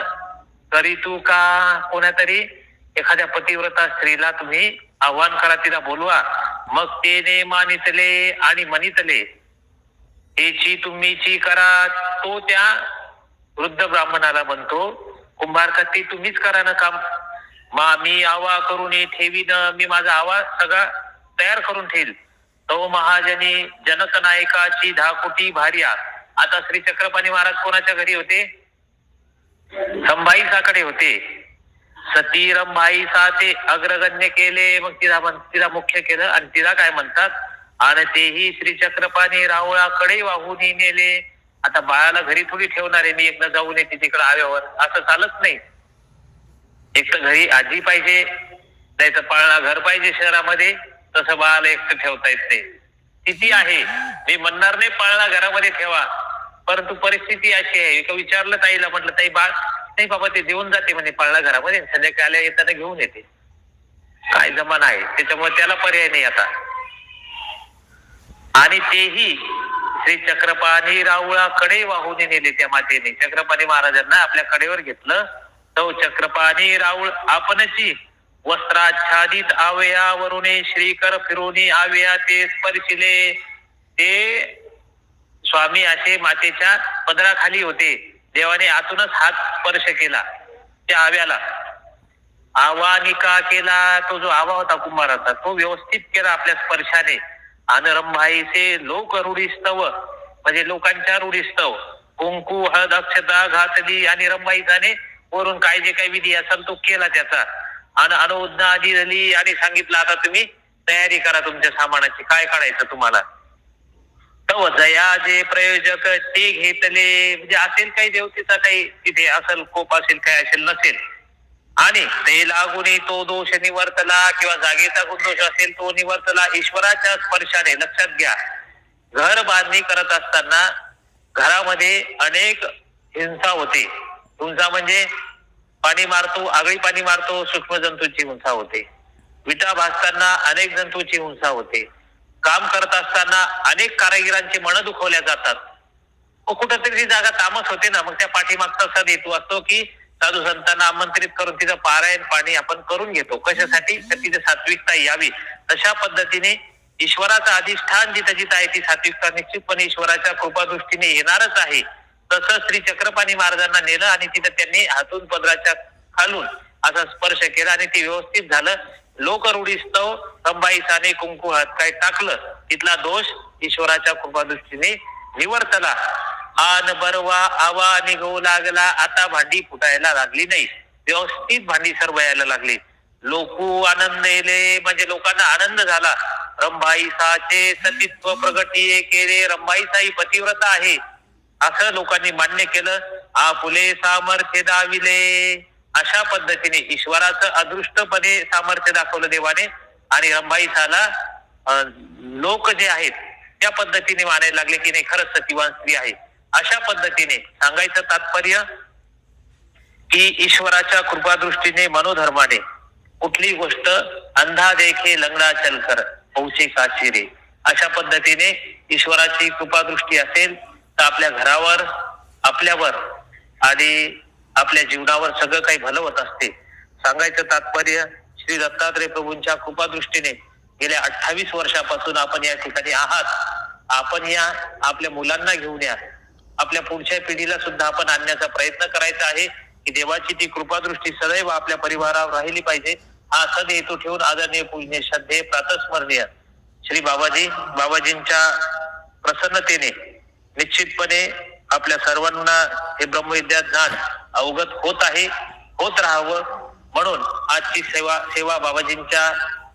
Speaker 1: करी तू का. कोणातरी एखाद्या पतिव्रता स्त्रीला तुम्ही आव्हान करा, तिला बोलवा. मग तेने मानितले आणि मनितले, हेची तुम्हीची करा. तो त्या वृद्ध ब्राह्मणाला म्हणतो, कुंभार का ते तुम्हीच करा ना काम. मी आवा करून ठेवीन, मी माझा आवाज सगळा तयार करून ठेईल. तो महाजनी जनक नायकाची 10 कोटी भार्या. आता श्री चक्रपाणी महाराज कोणाच्या घरी होते, रंभाईसाकडे होते. सती रंभाईसा ते अग्रगण्य केले. मग तिला मुख्य केलं आणि तिला काय म्हणतात, आणि तेही श्री चक्रपाणी रावळाकडे वाहून नेले. आता बाळाला घरी थोडी ठेवणार आहे मी, एकदा जाऊन येते तिकडे आव्यावर, असं चालत नाही. एक तर घरी आजी पाहिजे, नाही तर पाळणा घर पाहिजे शहरामध्ये. तसं बाळाला एकटं ठेवता येत नाही. स्थिती आहे, मी म्हणणार नाही पाळणा घरामध्ये ठेवा, परंतु परिस्थिती अशी आहे. एका विचारलं ताईला, म्हटलं ताई बाळ नाही बाबा ते देऊन जाते म्हणे पाळणा घरामध्ये, संध्याकाळी येताना घेऊन येते. काय जमाना आहे, त्याच्यामुळे त्याला पर्याय नाही आता. आणि तेही श्री चक्रपाणी रावळाकडे वाहून नेले. त्या मातेने चक्रपाणी महाराजांना आपल्या कडेवर घेतलं. तो चक्रपाणी राऊळ आपणची वस्त्राच्छादित आवयावरुणे श्रीकर फिरोनी आवया ते स्पर्शिले. ते स्वामी असे मातेच्या पदराखाली होते. देवाने आतूनच हात स्पर्श केला त्या आव्याला, आवानिका केला. तो जो आवा होता कुंभाराचा तो व्यवस्थित केला आपल्या स्पर्शाने. आणि रंभाईचे लोक रूढीस्तव, म्हणजे लोकांच्या रूढीस्तव, कुंकू हळद अक्षता घातली. आणि रंभाईचाने वरून काय जे काही विधी असेल तो केला त्याचा. आणि अनुज्ञा आधी झाली आणि सांगितलं आता तुम्ही तयारी करा तुमच्या सामानाची, काय काढायचं तुम्हाला. तव जया जे प्रयोजक ते घेतले. म्हणजे असेल काही देवतेचा काही तिथे असेल, कोप असेल, काय असेल नसेल, आणि ते लागून तो दोष निवर्तला किंवा जागेचा दोष असेल तो निवर्तला ईश्वराच्या स्पर्शाने. लक्षात घ्या, घर बांधणी करत असताना घरामध्ये अनेक हिंसा होते. हिंसा म्हणजे पाणी मारतो, आगळी पाणी मारतो, सूक्ष्म जंतूंची हिंसा होते. विटा भासताना अनेक जंतूंची हिंसा होते. काम करत असताना अनेक कारागिरांची मनं दुखवल्या जातात. कुठंतरी ती जागा तामस होते ना, मग त्या पाठीमागचा सद हेतू असतो की साधू संतांना आमंत्रित करून तिचं पारायण पाणी आपण करून घेतो. कशासाठी, तर तिथे सात्विकता यावी. तशा पद्धतीने ईश्वराचं अधिष्ठान जिथं जिथं आहे ती सात्विकता निश्चितपणे ईश्वराच्या कृपादृष्टीने येणारच आहे. तसं श्री चक्रपाणी महाराजांना नेलं आणि तिथं त्यांनी हातून पदराच्या खालून असा स्पर्श केला आणि ते व्यवस्थित झालं. लोक रूढीस्तव रंभाईसाने कुंकू हात काय टाकलं, तिथला दोष ईश्वराच्या कृपादृष्टीने निवर्तला. आन बरवा आवा निघू लागला. आता भांडी फुटायला लागली नाही, व्यवस्थित भांडी सर्व यायला लागली. लोकू आनंदले, म्हणजे लोकांना आनंद झाला. रंभाईसाचे सतीत्व प्रगटीये केले. रंभाईसाई पतिव्रता आहे असं लोकांनी मान्य केलं. आपुले सामर्थ्य दाविले. अशा पद्धतीने ईश्वराचं अदृष्टपणे सामर्थ्य दाखवलं देवाने. आणि रंभाईसाला लोक जे आहेत त्या पद्धतीने मानायला लागले की नाही खरंच सतीवान स्त्री आहे. अशा पद्धतीने सांगायचं तात्पर्य की ईश्वराच्या कृपादृष्टीने मनोधर्माने कुठली गोष्ट अंधा देखे लंगडा चल कर पौसे काशी रे, अशा पद्धतीने ईश्वराची कृपादृष्टी असेल तर आपल्या घरावर, आपल्यावर आणि आपल्या जीवनावर सगळं काही भलं होत असते. सांगायचं तात्पर्य, श्री दत्तात्रय प्रभूंच्या कृपादृष्टीने गेल्या 28 वर्षापासून आपण या ठिकाणी आहात. आपण या, आपल्या मुलांना घेऊन या, आपल्या पुढच्या पिढीला सुद्धा आपण आणण्याचा प्रयत्न करायचा आहे की देवाची ती कृपादृष्टी सदैव आपल्या परिवारावर राहिली पाहिजे. हा सद हेतू ठेवून आदरणीय पूजनीय श्रद्धेय प्रातस्मरणीय श्री बाबाजींच्या प्रसन्नतेने निश्चितपणे आपल्या सर्वांना हे ब्रह्मविद्या ज्ञान अवगत होत आहे, होत राहावं म्हणून आजची सेवा बाबाजींच्या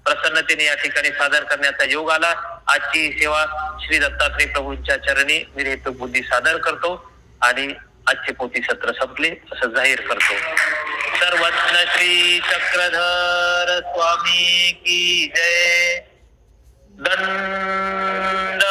Speaker 1: प्रसन्नतेने या ठिकाणी सादर करण्याचा योग आला. आजची सेवा श्री दत्तात्रय प्रभूंच्या चरणी निर्हेतुक बुद्धी सादर करतो आणि आजचे पोथी सत्र संपले असं जाहीर करतो. सर्वज्ञ श्री चक्रधर स्वामी की जय. दंड